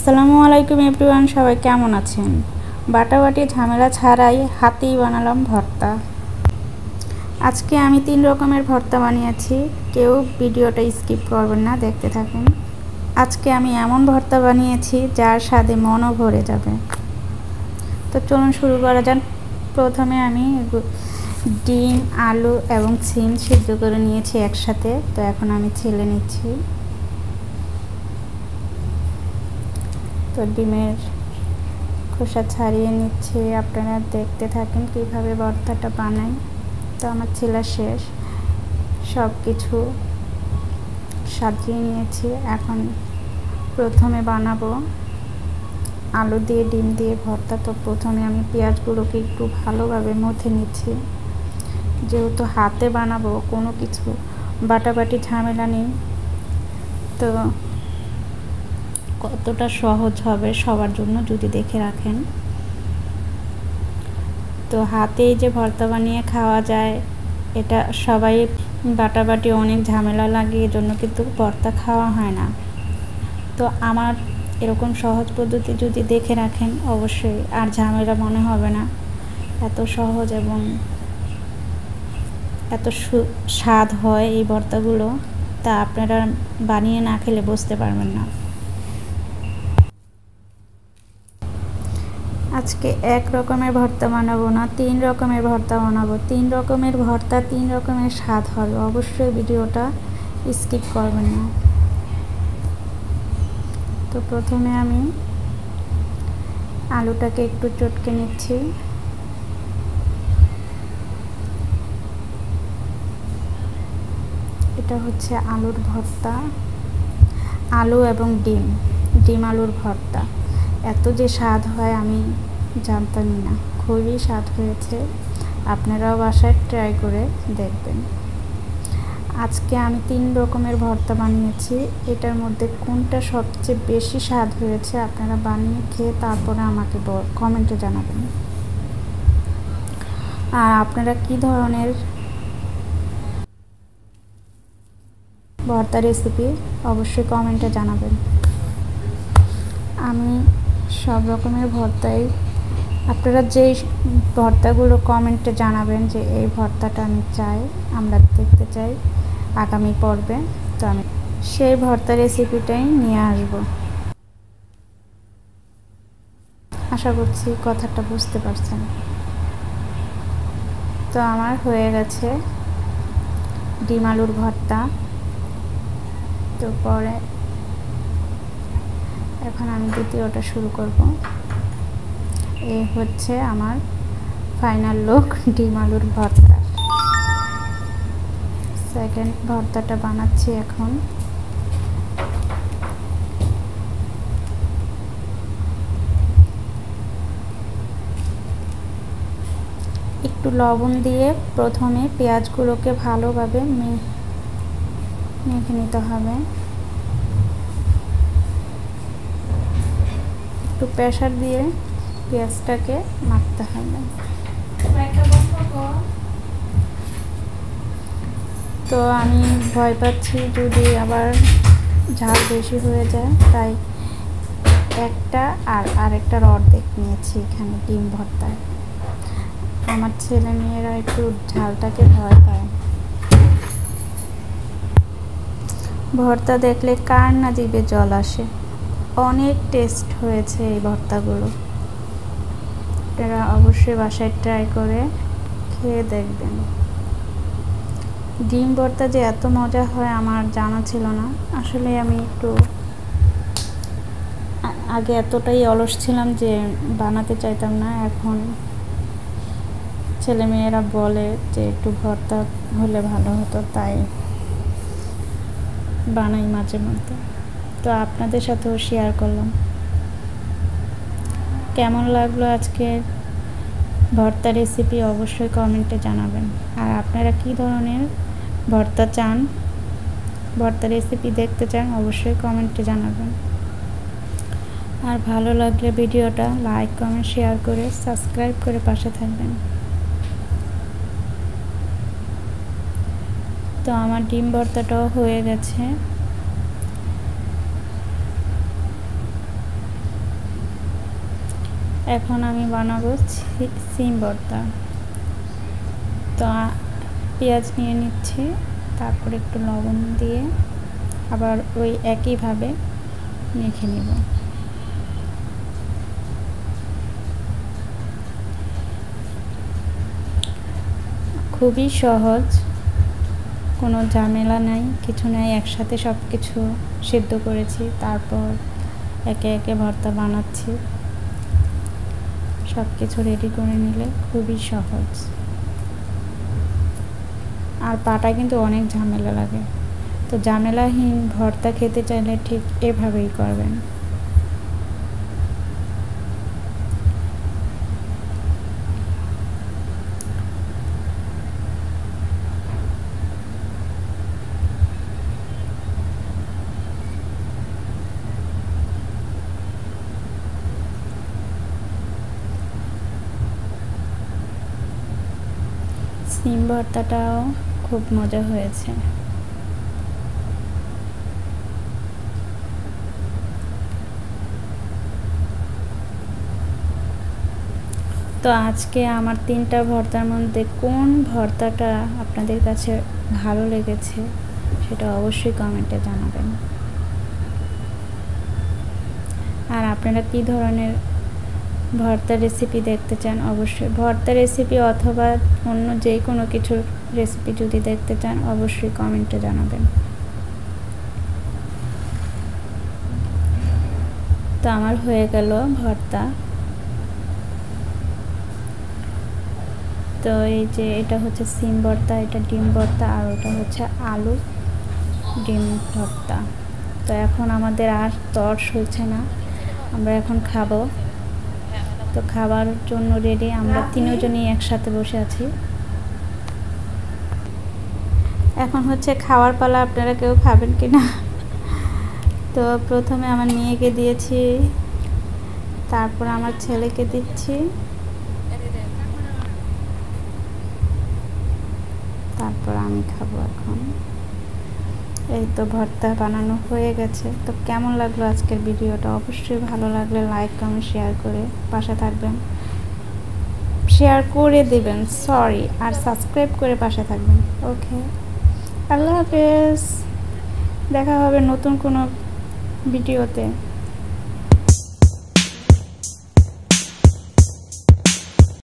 আসসালামু আলাইকুম এভরিওয়ান, সবাই কেমন আছেন? বাটাবাটি ঝামেলা ছাড়াই হাতেই বানালাম ভর্তা। আজকে আমি 3 রকমের ভর্তা বানিয়েছি, কেউ ভিডিওটা স্কিপ করবেন না, দেখতে থাকুন। আজকে আমি এমন ভর্তা বানিয়েছি যার স্বাদে মনও ভরে যাবে। তো চলুন শুরু করা যাক। প্রথমে আমি ডিম, আলু এবং সিম সিদ্ধ করে নিয়েছি একসাথে। তো এখন আমি ছেলে নিচ্ছি। তো ডিমের খোসা ছাড়িয়ে নিচ্ছি। আপনারা দেখতে থাকেন কিভাবে ভর্তাটা বানাই। তো আমার ছেলা শেষ, সব কিছু সাজিয়ে নিয়েছি। এখন প্রথমে বানাবো আলু দিয়ে ডিম দিয়ে ভর্তা। তো প্রথমে আমি পেঁয়াজগুলোকে একটু ভালোভাবে মথে নিচ্ছি, যেহেতু হাতে বানাবো, কোনো কিছু বাটাবাটি ঝামেলা নেই। তো কতটা সহজ হবে সবার জন্য যদি দেখে রাখেন। তো হাতেই যে ভর্তা বানিয়ে খাওয়া যায়, এটা সবাই বাটাবাটি অনেক ঝামেলা লাগে, এজন্য কিন্তু ভর্তা খাওয়া হয় না। তো আমার এরকম সহজ পদ্ধতি যদি দেখে রাখেন, অবশ্যই আর ঝামেলা মনে হবে না। এত সহজ এবং এত স্বাদ হয় এই ভর্তাগুলো, তা আপনারা বানিয়ে না খেলে বুঝতে পারবেন না। আজকে এক রকমের ভর্তা বানাবো না, 3 রকমের ভর্তা বানাবো। 3 রকমের ভর্তা 3 রকমের স্বাদ হবে। অবশ্যই ভিডিওটা স্কিপ করবেন না। তো প্রথমে আমি আলুটাকে একটু চটকে নিচ্ছি। এটা হচ্ছে আলুর ভর্তা, আলু এবং ডিম আলুর ভর্তা। এত যে স্বাদ হয় আমি জানতামই না, খুবই স্বাদ হয়েছে। আপনারাও বাসায় ট্রাই করে দেখবেন। আজকে আমি 3 রকমের ভর্তা বানিয়েছি। এটার মধ্যে কোনটা সবচেয়ে বেশি স্বাদ হয়েছে আপনারা বানিয়ে খেয়ে তারপরে আমাকে কমেন্টে জানাবেন। আর আপনারা কি ধরনের ভর্তা রেসিপি অবশ্যই কমেন্টে জানাবেন। আমি সব রকমের ভর্তাই, আপনারা যেই ভর্তাগুলো কমেন্টে জানাবেন যে এই ভর্তাটা আমি চাই, আমরা দেখতে চাই আগামী পর্বে, তো আমি সেই ভর্তা রেসিপিটাই নিয়ে আসব। আশা করছি কথাটা বুঝতে পারছেন। তো আমার হয়ে গেছে ডিম আলুর ভর্তা। তো পরে এখন আমি দ্বিতীয়টা শুরু করব। এই হচ্ছে আমার ফাইনাল লুক ডিম আলুর ভর্তা। সেকেন্ড ভর্তাটা বানাচ্ছি এখন। একটু লবণ দিয়ে প্রথমে পেঁয়াজগুলোকে ভালোভাবে মেখে নিতে হবে। একটু প্রেসার দিয়ে পেঁয়াজটাকে মাখতে হবে। তো আমি ভয় পাচ্ছি যদি আবার ঝাল বেশি হয়ে যায়, তাই একটা আর আরেকটার অর্ধেক নিয়েছি এখানে ডিম ভর্তায়। আমার ছেলে মেয়েরা একটু ঝালটাকে ভয় পায়। ভর্তা দেখলে কার না জিভে জল আসে। অনেক টেস্ট হয়েছে এই ভর্তাগুলো। আপনারা অবশ্যই বাসায় ট্রাই করে খেয়ে দেখবেন। ডিম ভর্তা যে এত মজা হয় আমার জানা ছিল না। আসলে আমি একটু আগে এতটাই অলস ছিলাম যে বানাতে চাইতাম না। এখন ছেলেমেয়েরা বলে যে একটু ভর্তা হলে ভালো হতো, তাই বানাই মাঝে মধ্যে। তো আপনাদের সাথেও শেয়ার করলাম। কেমন লাগলো আজকের ভর্তা রেসিপি অবশ্যই কমেন্টে জানাবেন। আর আপনারা কি ধরনের ভর্তা চান, ভর্তা রেসিপি দেখতে চান, অবশ্যই কমেন্টে জানাবেন। আর ভালো লাগলে ভিডিওটা লাইক, কমেন্ট, শেয়ার করে সাবস্ক্রাইব করে পাশে থাকবেন। তো আমার ডিম ভর্তাটাও হয়ে গেছে। এখন আমি বানাবো সিম ভর্তা। তো পেঁয়াজ নিয়ে নিচ্ছি, তারপর একটু লবণ দিয়ে আবার ওই একইভাবে মেখে নিব। খুবই সহজ, কোনো ঝামেলা নাই, কিছু নাই, একসাথে সব কিছু সিদ্ধ করেছি, তারপর একে একে ভর্তা বানাচ্ছি। সব কিছু রেডি করে নিলে খুবই সহজ। আর পাটা কিন্তু অনেক ঝামেলা লাগে, তো ঝামেলাহীন ভর্তা খেতে চাইলে ঠিক এভাবেই করবেন। সিম ভর্তাটাও খুব মজা হয়েছে। তো আজকে আমার 3টা ভর্তার মধ্যে কোন ভর্তাটা আপনাদের কাছে ভালো লেগেছে সেটা অবশ্যই কমেন্টে জানাবেন। আর আপনারা কী ধরনের ভর্তা রেসিপি দেখতে চান, অবশ্যই ভর্তা রেসিপি অথবা অন্য যে কোনো কিছুর রেসিপি যদি দেখতে চান অবশ্যই কমেন্টে জানাবেন। তো আমার হয়ে গেল ভর্তা। তো এই যে এটা হচ্ছে সিম ভর্তা, এটা ডিম ভর্তা, আর ওটা হচ্ছে আলু ডিম ভর্তা। তো এখন আমাদের আর তর্স হচ্ছে না, আমরা এখন খাবো। তো খাবার জন্য রেডি, আমরা তিনজনই একসাথে বসে আছি। এখন হচ্ছে খাওয়ার পালা, আপনারা কেউ খাবেন কি না? তো প্রথমে আমার মেয়েকে দিয়েছি, তারপর আমার ছেলেকে দিচ্ছি, তারপর আমি খাবো এখন। এই তো ভর্তা বানানো হয়ে গেছে। তো কেমন লাগলো আজকের ভিডিওটা? অবশ্যই ভালো লাগলে লাইক কমেন্ট শেয়ার করে পাশে থাকবেন, শেয়ার করে দেবেন, সরি, আর সাবস্ক্রাইব করে পাশে থাকবেন। ওকে, আল্লাহ হাফেজ, দেখা হবে নতুন কোনো ভিডিওতে।